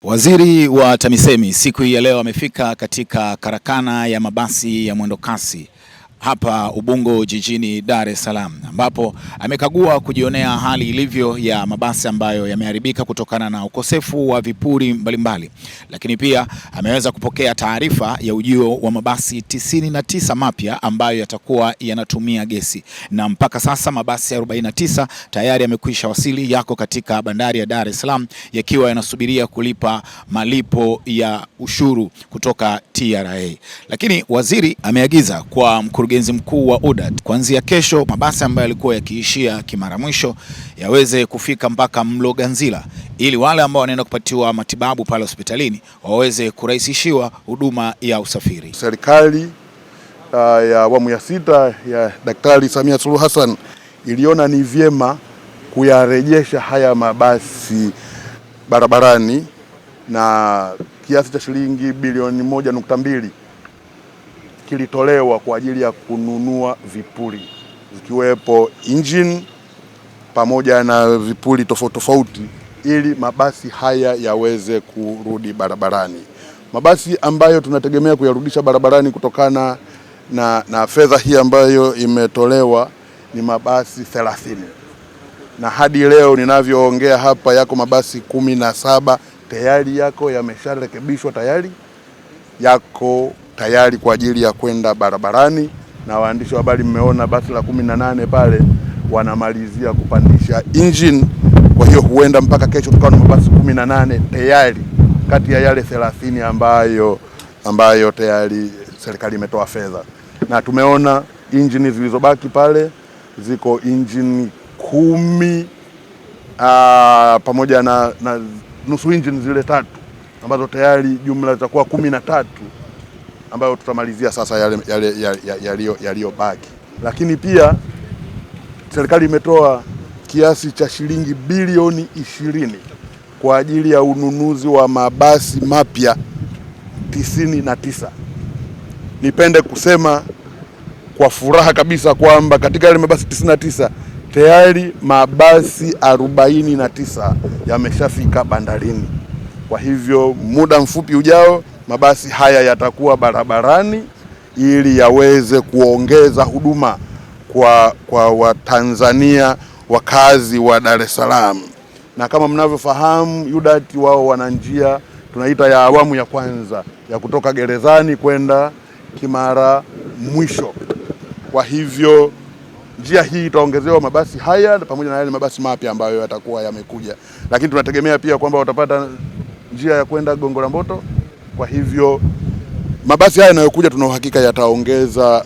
Waziri wa TAMISEMI siku hii ya leo amefika katika karakana ya mabasi ya mwendokasi hapa Ubungo jijini Dar es Salaam, ambapo amekagua kujionea hali ilivyo ya mabasi ambayo yameharibika kutokana na ukosefu wa vipuri mbalimbali. Lakini pia ameweza kupokea taarifa ya ujio wa mabasi 99 mapya ambayo yatakuwa yanatumia gesi, na mpaka sasa mabasi 49 tayari yamekwisha wasili, yako katika bandari ya Dar es Salaam yakiwa yanasubiria kulipa malipo ya ushuru kutoka TRA. Lakini waziri ameagiza kwa mkurugenzi mkuu wa UDART kuanzia kesho mabasi ambayo yalikuwa yakiishia Kimara Mwisho yaweze kufika mpaka Mloganzila, ili wale ambao wanaenda kupatiwa matibabu pale hospitalini waweze kurahisishiwa huduma ya usafiri. Serikali ya awamu ya 6 ya Daktari Samia Suluhu Hassan iliona ni vyema kuyarejesha haya mabasi barabarani na kiasi cha shilingi bilioni 1.2 kilitolewa kwa ajili ya kununua vipuri zikiwepo engine pamoja na vipuri tofauti tofauti ili mabasi haya yaweze kurudi barabarani. Mabasi ambayo tunategemea kuyarudisha barabarani kutokana na fedha hii ambayo imetolewa ni mabasi 30. Na hadi leo ninavyoongea hapa yako mabasi 17 tayari yamesharekebishwa, yako tayari kwa ajili ya kwenda barabarani, na waandishi wa habari mmeona basi la 18 pale wanamalizia kupandisha engine. Kwa hiyo huenda mpaka kesho tukawa na mabasi 18 tayari kati ya yale 30 ambayo tayari serikali imetoa fedha. Na tumeona engine zilizobaki pale ziko engine 10 pamoja na nusu engine zile 3 ambazo tayari jumla zitakuwa 13 ambayo tutamalizia sasa yaliyobaki. Lakini pia serikali imetoa kiasi cha shilingi bilioni 20 kwa ajili ya ununuzi wa mabasi mapya 99. Nipende kusema kwa furaha kabisa kwamba katika yale mabasi 99 tayari mabasi 49 yameshafika bandarini. Kwa hivyo muda mfupi ujao mabasi haya yatakuwa barabarani ili yaweze kuongeza huduma kwa Watanzania wakazi wa Dar es Salaam. Na kama mnavyofahamu UDART wao wana njia tunaita ya awamu ya kwanza ya kutoka gerezani kwenda Kimara Mwisho. Kwa hivyo njia hii itaongezewa mabasi haya pamoja na yale mabasi mapya ambayo yatakuwa yamekuja. Lakini tunategemea pia kwamba watapata njia ya kwenda Gongo la Mboto. Kwa hivyo mabasi haya yanayokuja tuna uhakika yataongeza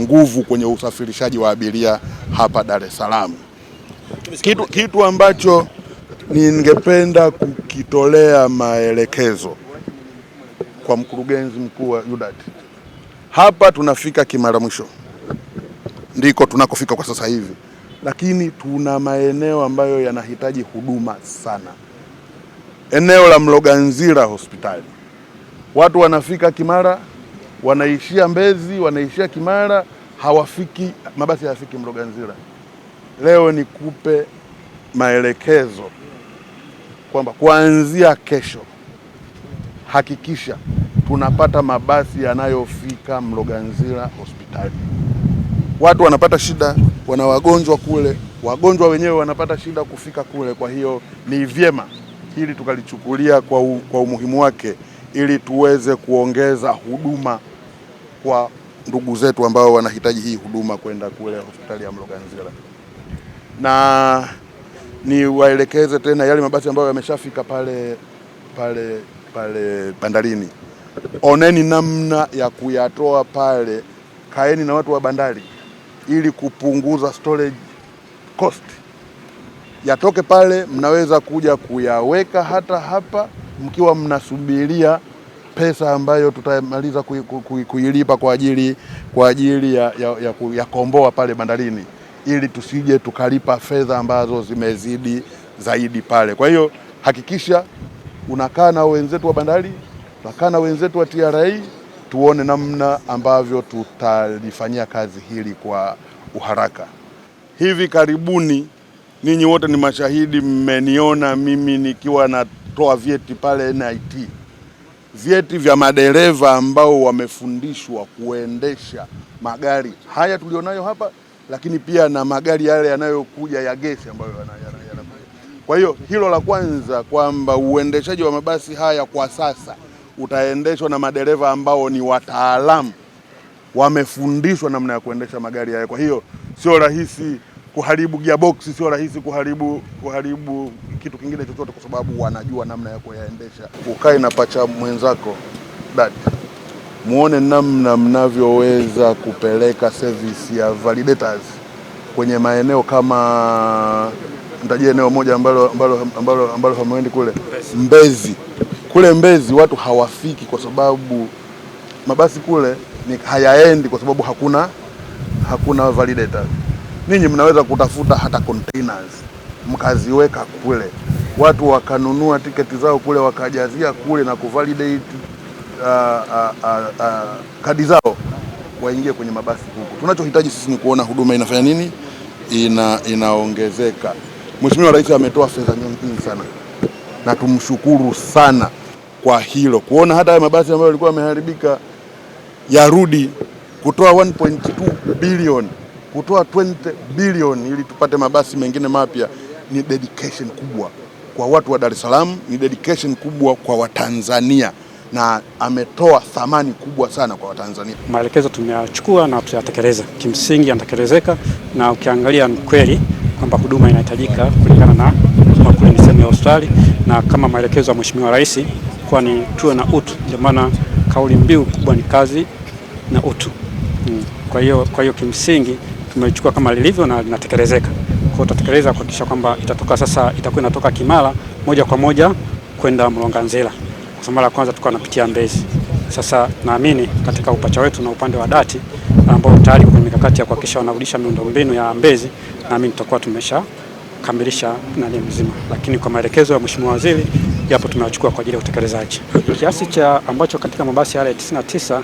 nguvu kwenye usafirishaji wa abiria hapa Dar es Salaam. Kitu ambacho ningependa kukitolea maelekezo kwa mkurugenzi mkuu wa UDART. Hapa tunafika Kimara Mwisho, ndiko tunakofika kwa sasa hivi, lakini tuna maeneo ambayo yanahitaji huduma sana. Eneo la Mloganzila hospitali, watu wanafika Kimara, wanaishia Mbezi, wanaishia Kimara, hawafiki, mabasi hayafiki Mloganzila. Leo nikupe maelekezo kwamba kuanzia kesho hakikisha tunapata mabasi yanayofika Mloganzila hospitali. Watu wanapata shida, wana wagonjwa kule, wagonjwa wenyewe wanapata shida kufika kule. Kwa hiyo ni vyema hili tukalichukulia kwa umuhimu wake ili tuweze kuongeza huduma kwa ndugu zetu ambao wanahitaji hii huduma kwenda kule hospitali ya Mloganzila. Na ni waelekeze tena yale mabasi ambayo yameshafika pale bandarini, oneni namna ya kuyatoa pale, kaeni na watu wa bandari ili kupunguza storage cost. Yatoke pale, mnaweza kuja kuyaweka hata hapa mkiwa mnasubiria pesa ambayo tutamaliza kuilipa kwa ajili ya komboa pale bandarini, ili tusije tukalipa fedha ambazo zimezidi zaidi pale. Kwa hiyo hakikisha unakaa na wenzetu wa bandari, unakaa na wenzetu wa TRA, tuone namna ambavyo tutalifanyia kazi hili kwa uharaka. Hivi karibuni ninyi wote ni mashahidi, mmeniona mimi nikiwa kutoa vyeti pale NIT, vyeti vya madereva ambao wamefundishwa kuendesha magari haya tulionayo hapa, lakini pia na magari yale yanayokuja ya gesi ambayo kwa hiyo hilo la kwanza, kwamba uendeshaji wa mabasi haya kwa sasa utaendeshwa na madereva ambao ni wataalamu, wamefundishwa namna ya kuendesha magari haya. Kwa hiyo sio rahisi kuharibu gearbox, sio rahisi kuharibu kitu kingine chochote, kwa sababu wanajua namna ya kuyaendesha. Ukae na pacha mwenzako dad, muone namna mnavyoweza kupeleka service ya validators kwenye maeneo kama, nitajie eneo moja ambalo hamuendi kule Mbezi. Kule Mbezi watu hawafiki kwa sababu mabasi kule hayaendi kwa sababu hakuna validator. Ninyi mnaweza kutafuta hata containers mkaziweka kule, watu wakanunua tiketi zao kule, wakajazia kule na kuvalidate kadi zao, waingie kwenye mabasi huko. Tunachohitaji sisi ni kuona huduma inafanya nini, inaongezeka. Mheshimiwa Rais ametoa fedha nyingi sana na tumshukuru sana kwa hilo, kuona hata haya mabasi ambayo yalikuwa yameharibika yarudi, kutoa 1.2 bilioni, kutoa 20 bilioni ili tupate mabasi mengine mapya. Ni dedication kubwa kwa watu wa Dar es Salaam, ni dedication kubwa kwa Watanzania, na ametoa thamani kubwa sana kwa Watanzania. Maelekezo tumeyachukua na tutayatekeleza, kimsingi yanatekelezeka, na ukiangalia kweli kwamba huduma inahitajika kulingana na kule ni sehemu ya hospitali, na kama maelekezo ya Mheshimiwa Rais kwa ni tuwe na utu, ndio maana kauli mbiu kubwa ni kazi na utu. Kwa hiyo kimsingi tumechukua kama lilivyo na linatekelezeka. Kwa tutatekeleza kuhakikisha kwamba itakuwa inatoka Kimara moja kwa moja kwenda Mloganzila. Kwa sababu la kwanza tulikuwa tunapitia Mbezi. Sasa naamini katika upacha wetu na upande wa dati ambao tayari kwa mikakati ya kuhakikisha wanarudisha miundombinu ya Mbezi, naamini tutakuwa tumeshakamilisha nani mzima. Lakini kwa maelekezo ya Mheshimiwa Waziri yapo tumeyachukua kwa ajili ya utekelezaji. Kiasi cha ambacho katika mabasi yale 99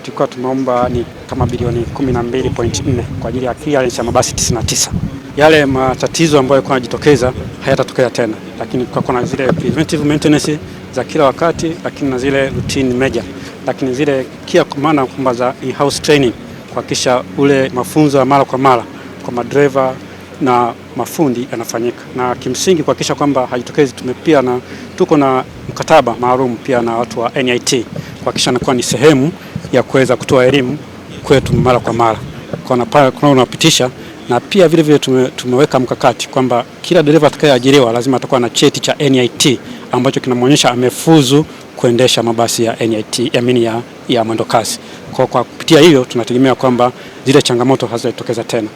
tulikuwa tumeomba ni kama bilioni 12.4 kwa ajili ya clearance ya mabasi 99. Yale matatizo ambayo yalikuwa yanajitokeza hayatatokea tena, lakini kwa kuna zile preventive maintenance za kila wakati, lakini na zile routine major, lakini zile kia maana kwamba za in-house training, kuhakikisha ule mafunzo ya mara kwa mara kwa madereva na mafundi yanafanyika, na kimsingi kuhakikisha kwamba haitokezi. Tumepia na tuko na mkataba maalum pia na watu wa NIT kuhakikisha nakuwa ni sehemu ya kuweza kutoa elimu kwetu mara kwa mara kuna unapitisha, na pia vile vile tumeweka mkakati kwamba kila dereva atakayeajiriwa lazima atakuwa na cheti cha NIT ambacho kinamwonyesha amefuzu kuendesha mabasi ya NIT ya mwendo kasi. Kwa kupitia hiyo tunategemea kwamba zile changamoto hazitotokeza tena.